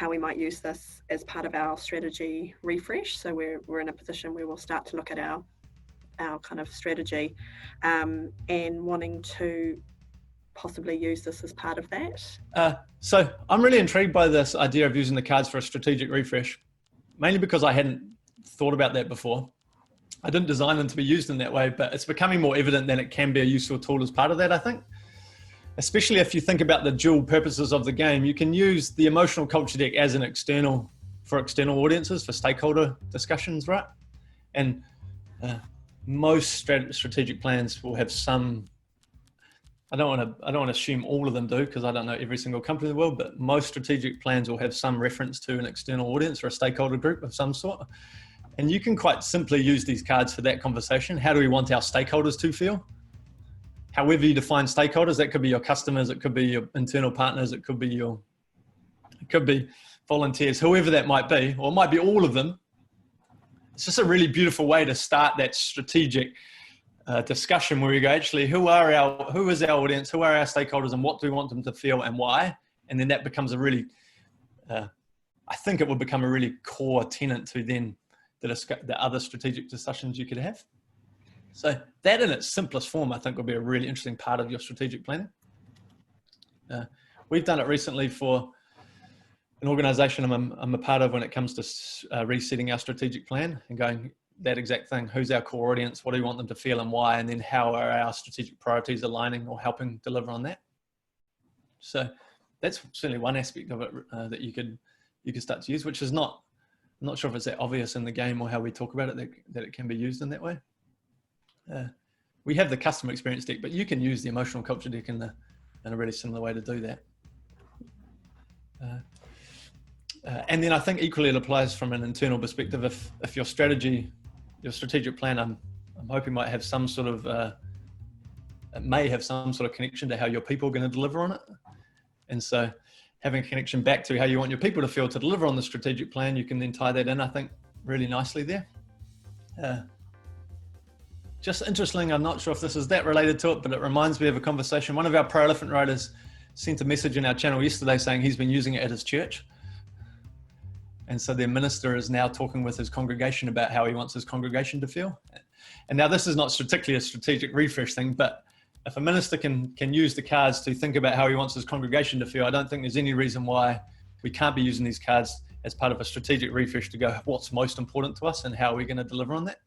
how we might use this as part of our strategy refresh. So we're in a position where we'll start to look at our kind of strategy, and wanting to possibly use this as part of that. So I'm really intrigued by this idea of using the cards for a strategic refresh, mainly because I hadn't thought about that before. I didn't design them to be used in that way, but it's becoming more evident that it can be a useful tool as part of that, I think. Especially if you think about the dual purposes of the game, you can use the emotional culture deck as an external audiences, for stakeholder discussions, right? And most strategic plans will have some. I don't want to assume all of them do, because I don't know every single company in the world, but most strategic plans will have some reference to an external audience or a stakeholder group of some sort. And you can quite simply use these cards for that conversation. How do we want our stakeholders to feel? However you define stakeholders, that could be your customers, it could be your internal partners, it could be volunteers, whoever that might be, or it might be all of them. It's just a really beautiful way to start that strategic discussion where you go, actually, who is our audience, who are our stakeholders, and what do we want them to feel and why? And then that becomes a really, I think it would become a really core tenet to then the other strategic discussions you could have. So that in its simplest form, I think would be a really interesting part of your strategic planning. We've done it recently for an organization I'm a part of when it comes to resetting our strategic plan and going that exact thing. Who's our core audience? What do we want them to feel and why? And then how are our strategic priorities aligning or helping deliver on that? So that's certainly one aspect of it that you could start to use, which is I'm not sure if it's that obvious in the game or how we talk about it that it can be used in that way. We have the customer experience deck, but you can use the emotional culture deck in a really similar way to do that. And then I think equally it applies from an internal perspective. If your strategic plan, I'm hoping might have some sort of, it may have some sort of connection to how your people are going to deliver on it. And so having a connection back to how you want your people to feel to deliver on the strategic plan, you can then tie that in, I think, really nicely there. Just interesting, I'm not sure if this is that related to it, but it reminds me of a conversation. One of our pro elephant riders sent a message in our channel yesterday saying he's been using it at his church. And so their minister is now talking with his congregation about how he wants his congregation to feel. And now this is not particularly a strategic refresh thing, but if a minister can use the cards to think about how he wants his congregation to feel, I don't think there's any reason why we can't be using these cards as part of a strategic refresh to go, what's most important to us and how are we going to deliver on that?